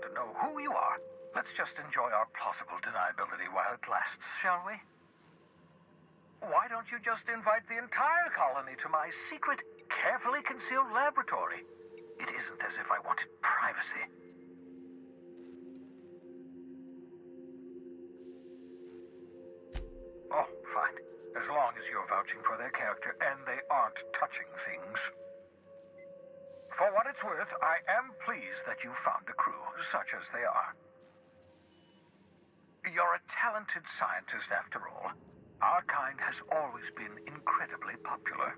want to know who you are. Let's just enjoy our plausible deniability while it lasts, shall we? Why don't you just invite the entire colony to my secret, carefully concealed laboratory? It isn't as if I wanted privacy. Oh, fine. As long as you're vouching for their character and they aren't touching things. For what it's worth, I am pleased that you found a crew, such as they are. You're a talented scientist, after all. Our kind has always been incredibly popular.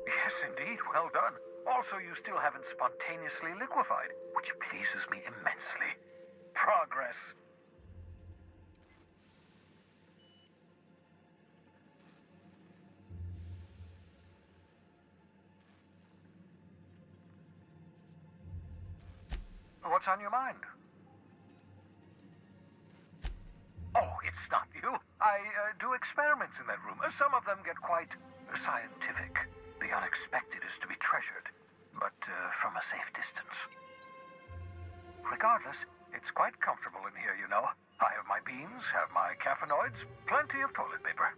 Yes, indeed. Well done. Also, you still haven't spontaneously liquefied, which pleases me immensely. Progress. What's on your mind? Oh, it's not you. I do experiments in that room. Some of them get quite scientific. The unexpected is to be treasured, but from a safe distance. Regardless, it's quite comfortable in here, you know. I have my beans, have my caffeinoids, plenty of toilet paper.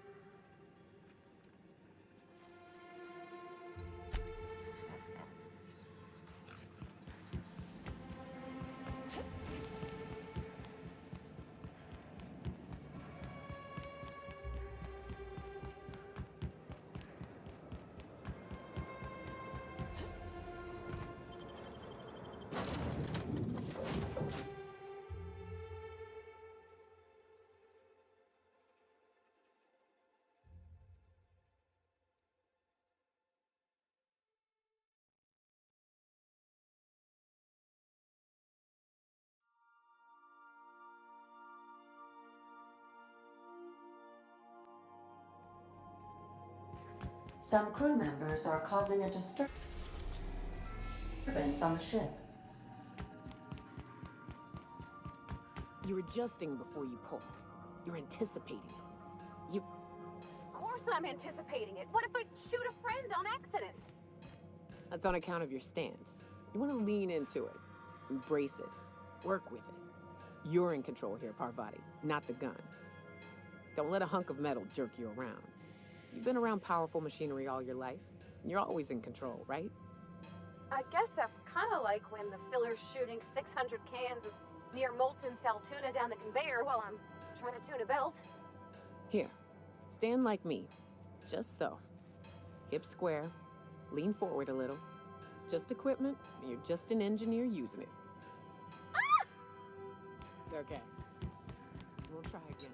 Some crew members are causing a disturbance on the ship. You're adjusting before you pull. You're anticipating. Of course I'm anticipating it. What if I shoot a friend on accident? That's on account of your stance. You want to lean into it. Embrace it. Work with it. You're in control here, Parvati, not the gun. Don't let a hunk of metal jerk you around. You've been around powerful machinery all your life, and you're always in control, right? I guess that's kind of like when the filler's shooting 600 cans of near molten cell tuna down the conveyor while I'm trying to tune a belt. Here, stand like me. Just so. Hips square. Lean forward a little. It's just equipment, and you're just an engineer using it. Ah! Okay. We'll try again.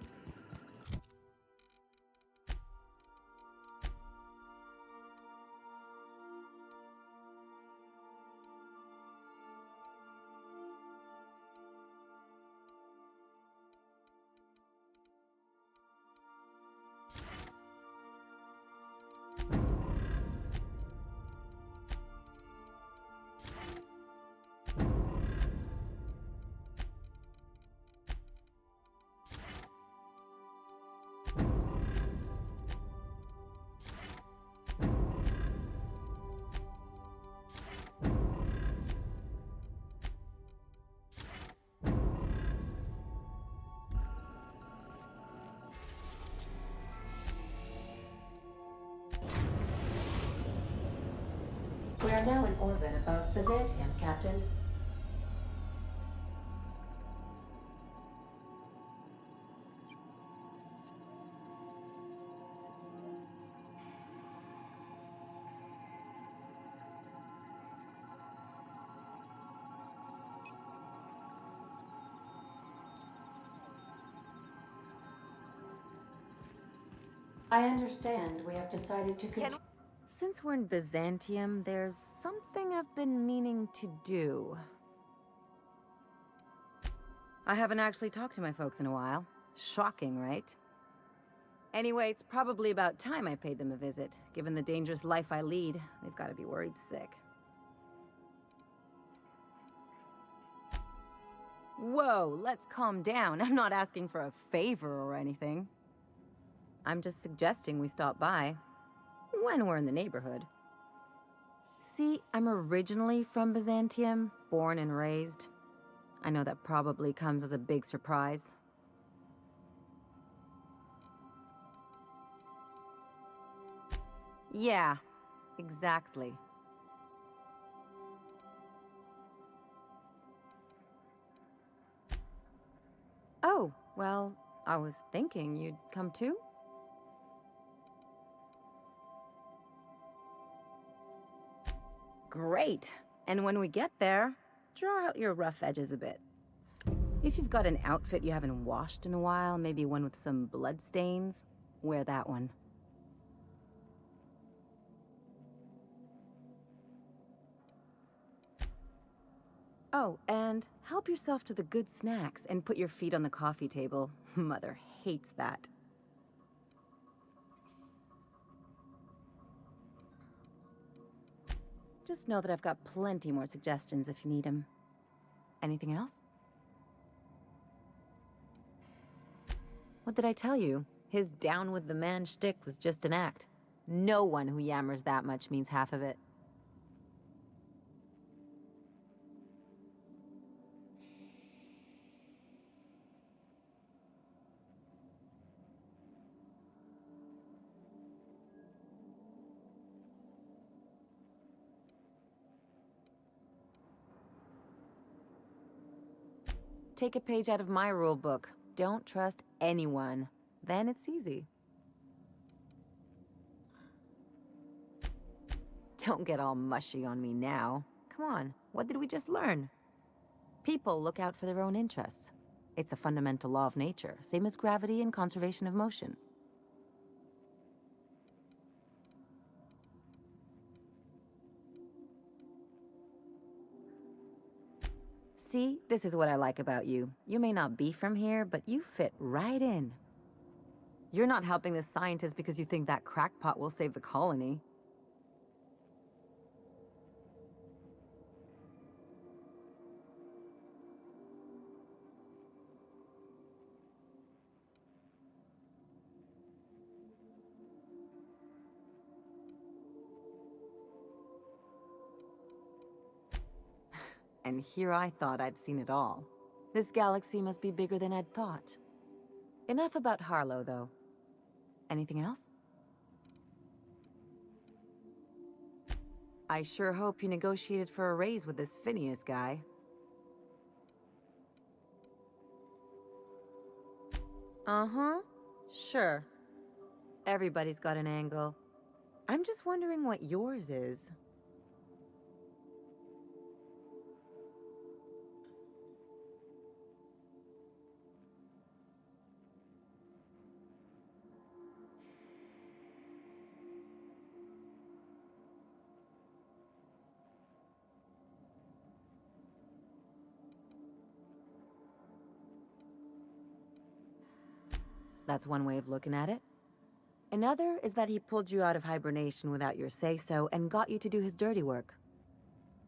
We are now in orbit above Byzantium, Captain. I understand we have decided to continue. Since we're in Byzantium, there's something I've been meaning to do. I haven't actually talked to my folks in a while. Shocking, right? Anyway, it's probably about time I paid them a visit. Given the dangerous life I lead, they've got to be worried sick. Whoa, let's calm down. I'm not asking for a favor or anything. I'm just suggesting we stop by when we're in the neighborhood. See, I'm originally from Byzantium, born and raised. I know that probably comes as a big surprise. Yeah, exactly. Oh, well, I was thinking you'd come too? Great. And when we get there, draw out your rough edges a bit. If you've got an outfit you haven't washed in a while, maybe one with some blood stains, wear that one. Oh, and help yourself to the good snacks and put your feet on the coffee table. Mother hates that. Just know that I've got plenty more suggestions if you need them. Anything else? What did I tell you? His down with the man shtick was just an act. No one who yammers that much means half of it. Take a page out of my rule book. Don't trust anyone. Then it's easy. Don't get all mushy on me now. Come on, what did we just learn? People look out for their own interests. It's a fundamental law of nature, same as gravity and conservation of motion. See, this is what I like about you. You may not be from here, but you fit right in. You're not helping the scientists because you think that crackpot will save the colony. And here I thought I'd seen it all. This galaxy must be bigger than I'd thought. Enough about Harlow, though. Anything else? I sure hope you negotiated for a raise with this Phineas guy. Uh-huh. Sure. Everybody's got an angle. I'm just wondering what yours is. That's one way of looking at it. Another is that he pulled you out of hibernation without your say-so and got you to do his dirty work.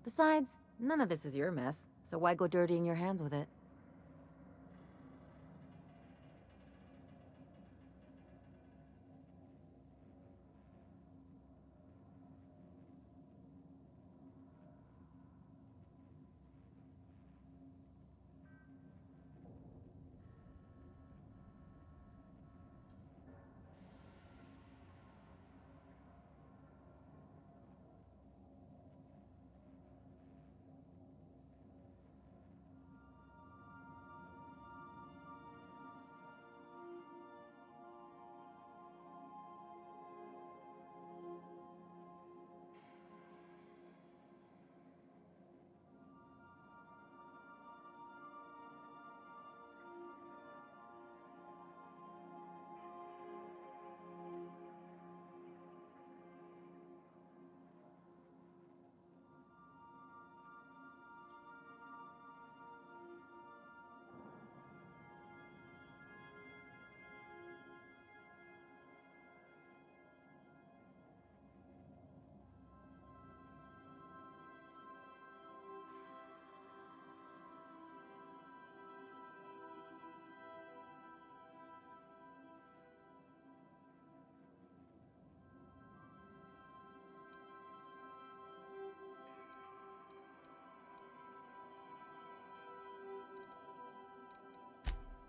Besides, none of this is your mess, so why go dirtying your hands with it?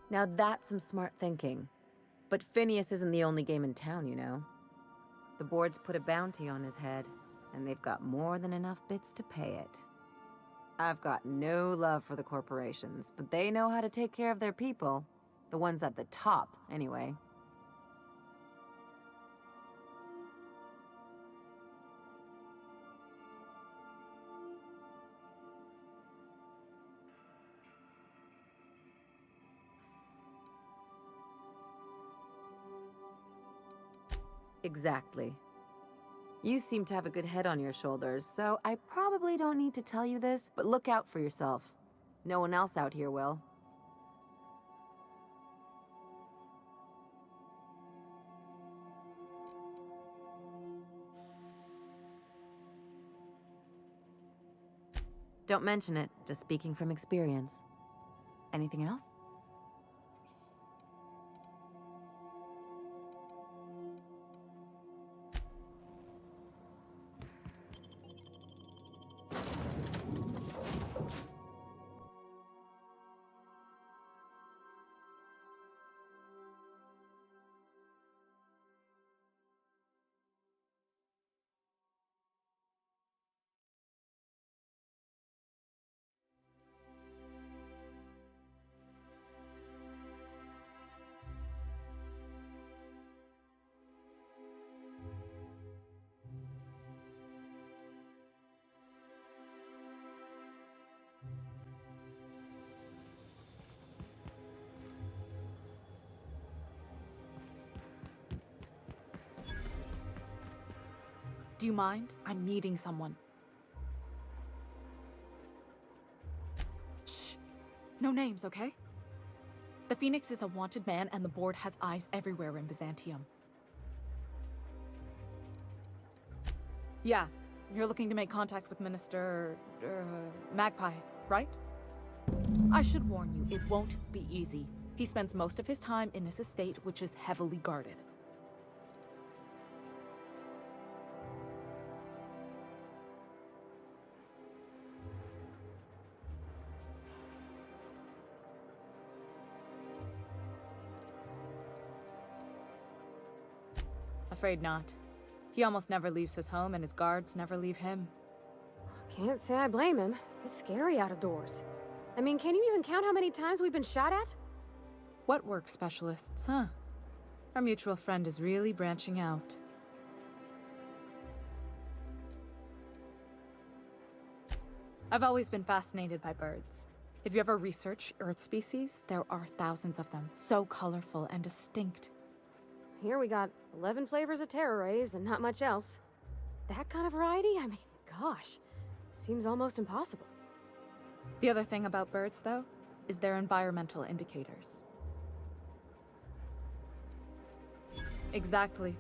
Now that's some smart thinking. But Phineas isn't the only game in town, you know. The board's put a bounty on his head, and they've got more than enough bits to pay it. I've got no love for the corporations, but they know how to take care of their people. The ones at the top, anyway. Exactly. You seem to have a good head on your shoulders, so I probably don't need to tell you this, but look out for yourself. No one else out here will. Don't mention it, just speaking from experience. Anything else? Do you mind? I'm meeting someone. Shh. No names, okay? The Phoenix is a wanted man, and the board has eyes everywhere in Byzantium. Yeah, you're looking to make contact with Minister... Magpie, right? I should warn you, it won't be easy. He spends most of his time in his estate, which is heavily guarded. Afraid not. He almost never leaves his home, and his guards never leave him. Can't say I blame him. It's scary out of doors. I mean, can you even count how many times we've been shot at? What work specialists, huh? Our mutual friend is really branching out. I've always been fascinated by birds. If you ever research Earth species, there are thousands of them, so colorful and distinct. Here we got 11 flavors of terror rays and not much else. That kind of variety? I mean, gosh, seems almost impossible. The other thing about birds, though, is their environmental indicators. Exactly.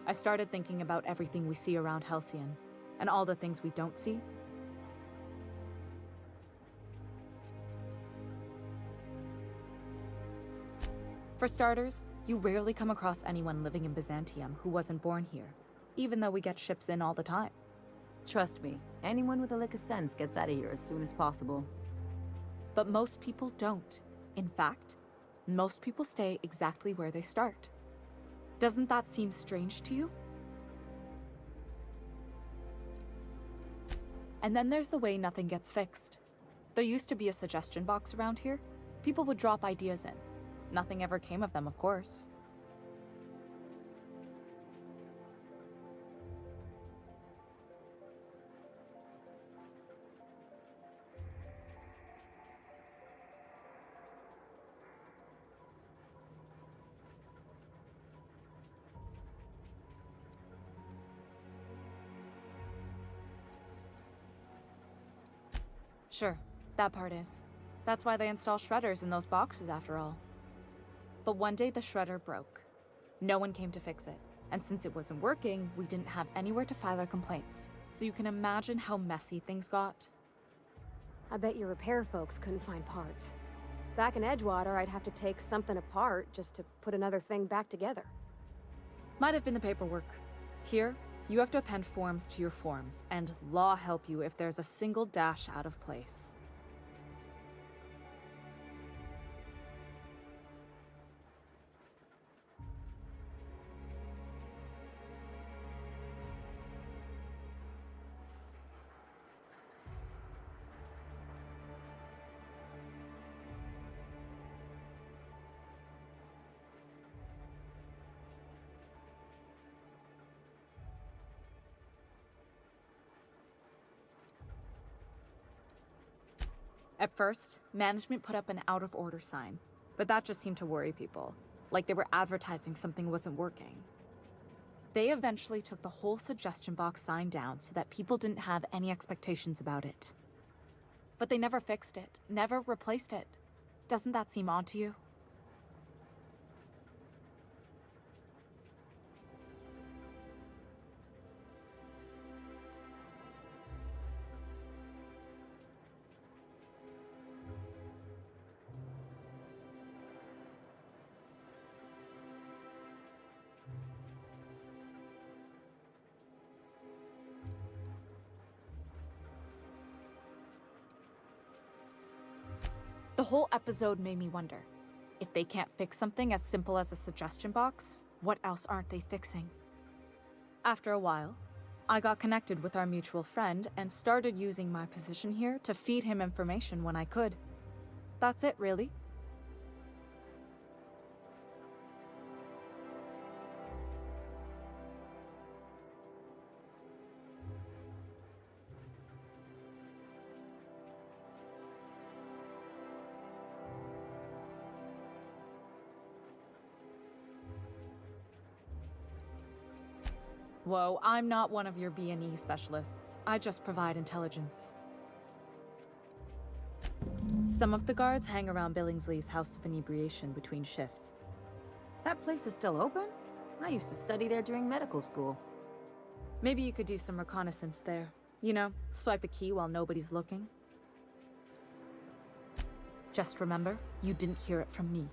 I started thinking about everything we see around Halcyon, and all the things we don't see. For starters, you rarely come across anyone living in Byzantium who wasn't born here, even though we get ships in all the time. Trust me, anyone with a lick of sense gets out of here as soon as possible. But most people don't. In fact, most people stay exactly where they start. Doesn't that seem strange to you? And then there's the way nothing gets fixed. There used to be a suggestion box around here. People would drop ideas in. Nothing ever came of them, of course. Sure, that part is. That's why they install shredders in those boxes, after all. But one day the shredder broke. No one came to fix it. And since it wasn't working, we didn't have anywhere to file our complaints. So you can imagine how messy things got. I bet your repair folks couldn't find parts. Back in Edgewater, I'd have to take something apart just to put another thing back together. Might have been the paperwork. Here, you have to append forms to your forms, and law help you if there's a single dash out of place. At first, management put up an out-of-order sign, but that just seemed to worry people, like they were advertising something wasn't working. They eventually took the whole suggestion box sign down so that people didn't have any expectations about it. But they never fixed it, never replaced it. Doesn't that seem odd to you? The whole episode made me wonder, if they can't fix something as simple as a suggestion box, what else aren't they fixing? After a while, I got connected with our mutual friend and started using my position here to feed him information when I could. That's it, really. Whoa, I'm not one of your B&E specialists. I just provide intelligence. Some of the guards hang around Billingsley's House of Inebriation between shifts. That place is still open? I used to study there during medical school. Maybe you could do some reconnaissance there. You know, swipe a key while nobody's looking. Just remember, you didn't hear it from me.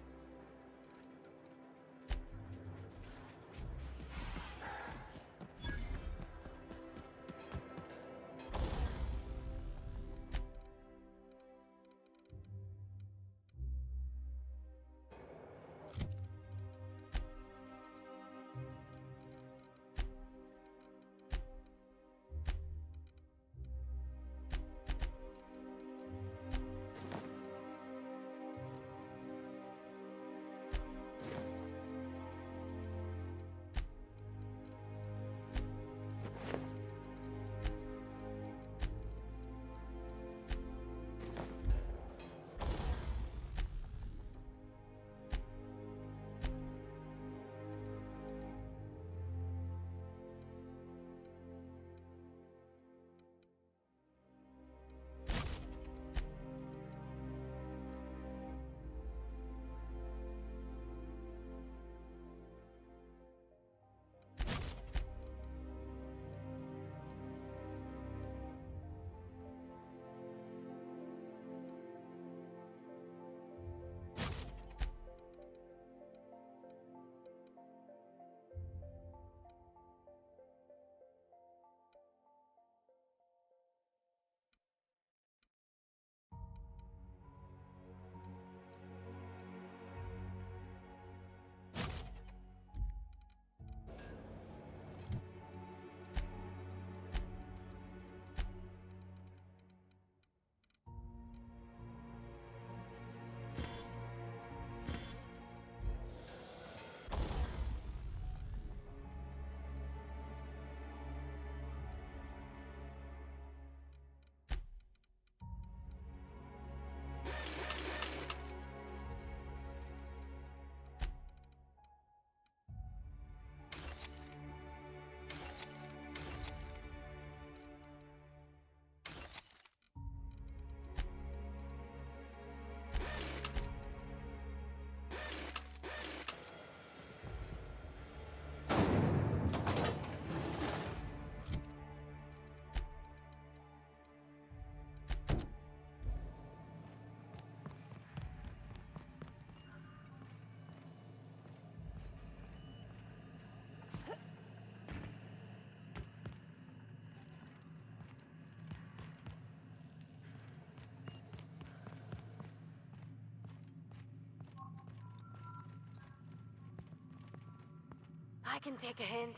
I can take a hint.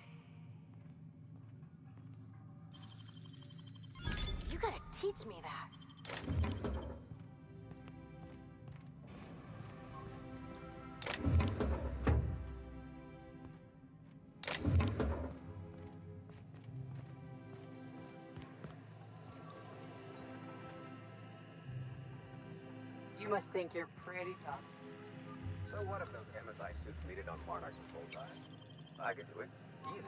You gotta teach me that. You must think you're pretty tough. So what if those MSI suits needed on Monarchs full time? I could do it. Easy.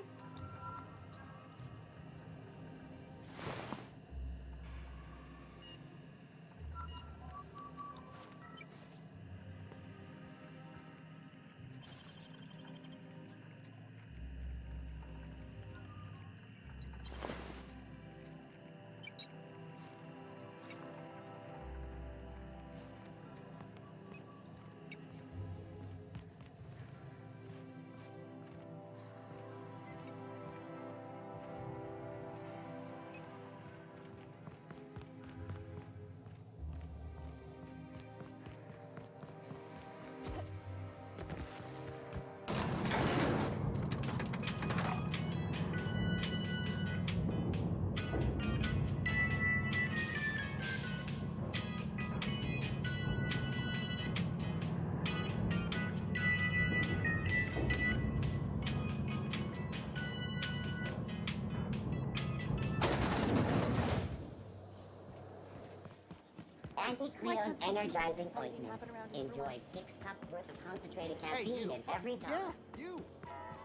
Anti-cryo's energizing ointment. Enjoy 6 cups worth of concentrated caffeine in every cup. Yeah, you.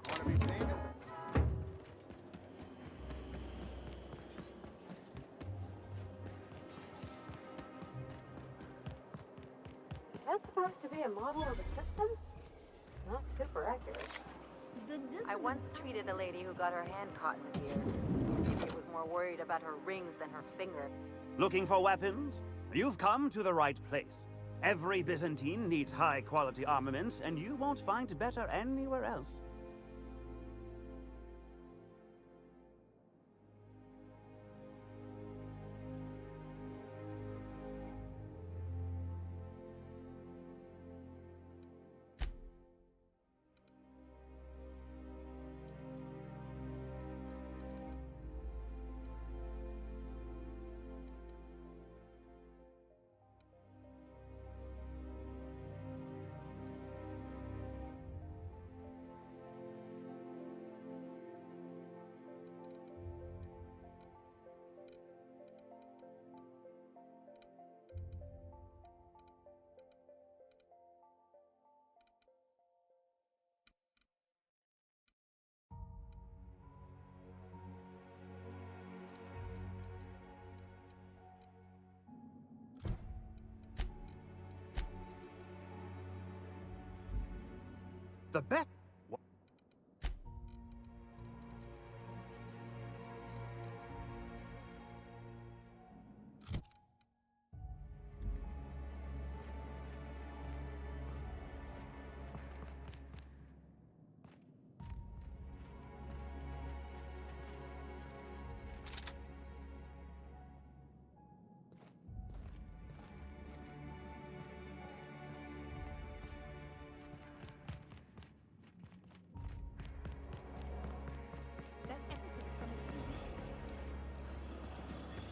Want to be famous? That's supposed to be a model of a system? Not super accurate. I once treated a lady who got her hand caught in the gears. She was more worried about her rings than her finger. Looking for weapons? You've come to the right place. Every Byzantine needs high-quality armaments, and you won't find better anywhere else. The best...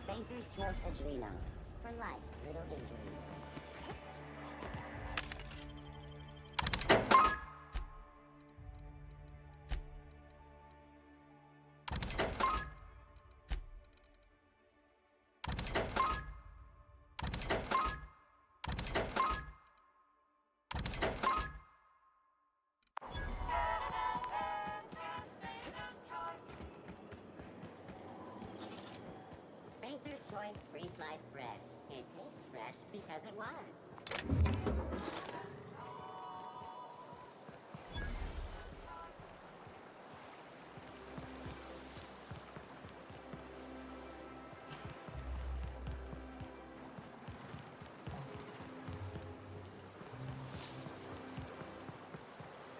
Spacer's Choice Adreno. For life's little injuries. Spacer's Choice free-sliced bread. It tastes fresh because it was.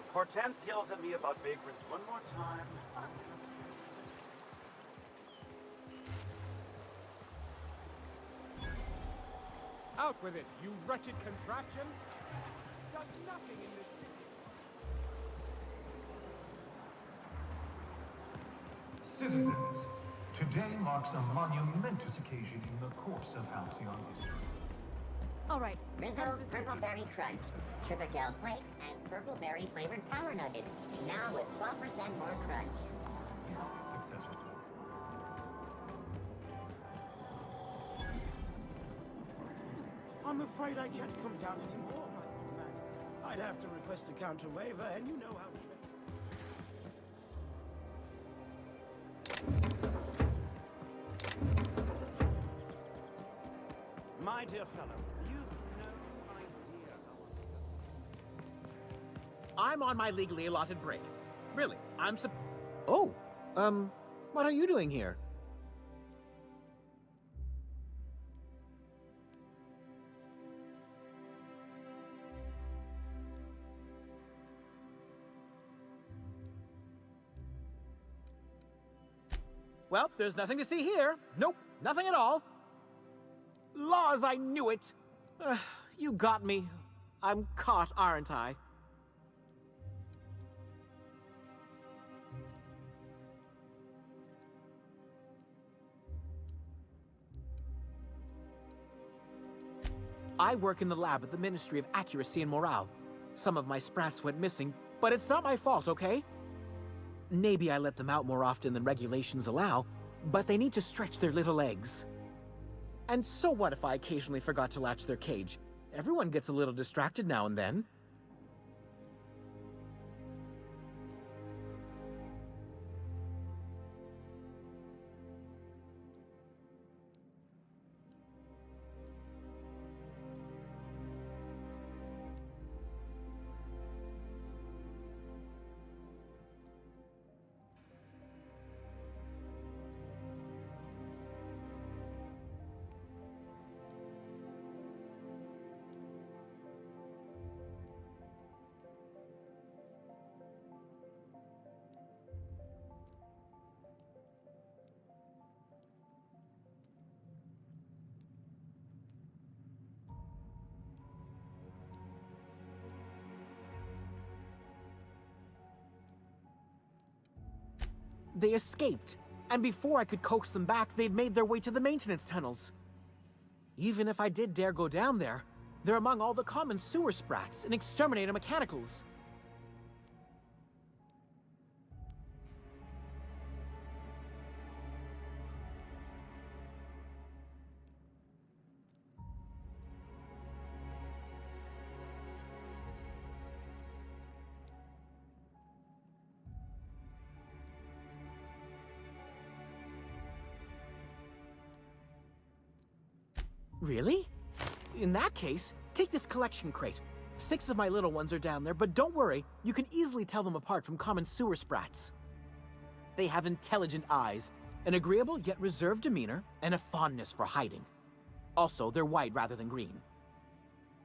If Hortense yells at me about vagrants one more time, I'm gonna... Out with it, you wretched contraption! Does nothing in this city. Citizens, today marks a monumentous occasion in the course of Halcyon history. All right. Rizzo's Purple Berry Crunch, Triple Flakes, and Purple Berry flavored Power Nuggets. Now with 12% more crunch. Success report. I'm afraid I can't come down anymore, my good man. I'd have to request a counter waiver, and you know how My dear fellow, you've no idea how I'm on my legally allotted break. Really, Oh, what are you doing here? Well, there's nothing to see here. Nope, nothing at all. Laws, I knew it! You got me. I'm caught, aren't I? I work in the lab at the Ministry of Accuracy and Morale. Some of my sprats went missing, but it's not my fault, okay? Maybe I let them out more often than regulations allow, but they need to stretch their little legs. And so what if I occasionally forgot to latch their cage? Everyone gets a little distracted now and then. They escaped, and before I could coax them back, they'd made their way to the maintenance tunnels. Even if I did dare go down there, they're among all the common sewer sprats and exterminator mechanicals. Really? In that case, take this collection crate. 6 of my little ones are down there, but don't worry, you can easily tell them apart from common sewer sprats. They have intelligent eyes, an agreeable yet reserved demeanor, and a fondness for hiding. Also, they're white rather than green.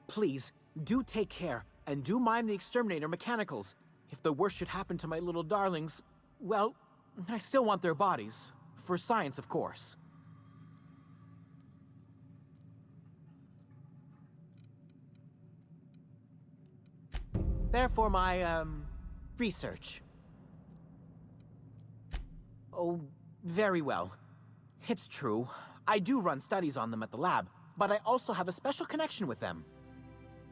Please, do take care, and do mind the exterminator mechanicals. If the worst should happen to my little darlings, well, I still want their bodies. For science, of course. Therefore, my, research. Oh, very well. It's true. I do run studies on them at the lab, but I also have a special connection with them.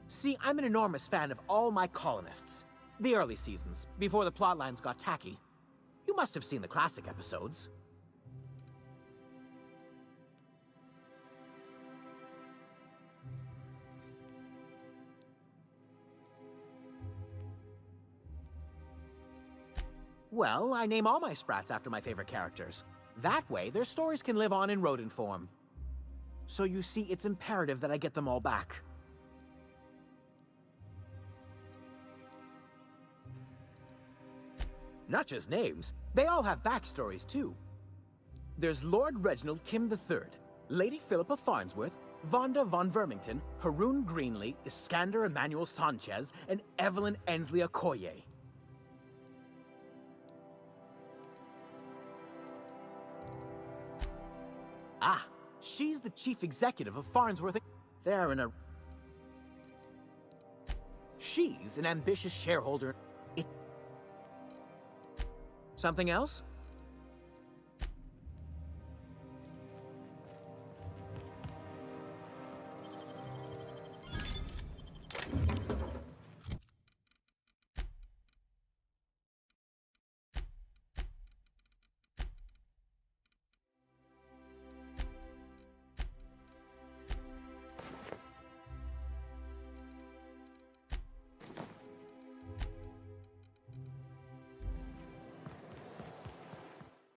See, I'm an enormous fan of all my colonists. The early seasons, before the plotlines got tacky. You must have seen the classic episodes. Well, I name all my sprats after my favorite characters. That way, their stories can live on in rodent form. So you see, it's imperative that I get them all back. Not just names, they all have backstories too. There's Lord Reginald Kim III, Lady Philippa Farnsworth, Vonda von Vermington, Haroon Greenlee, Iskander Emmanuel Sanchez, and Evelyn Ensley Okoye. Ah, she's the chief executive of Farnsworth. They're in a... She's an ambitious shareholder. Something else?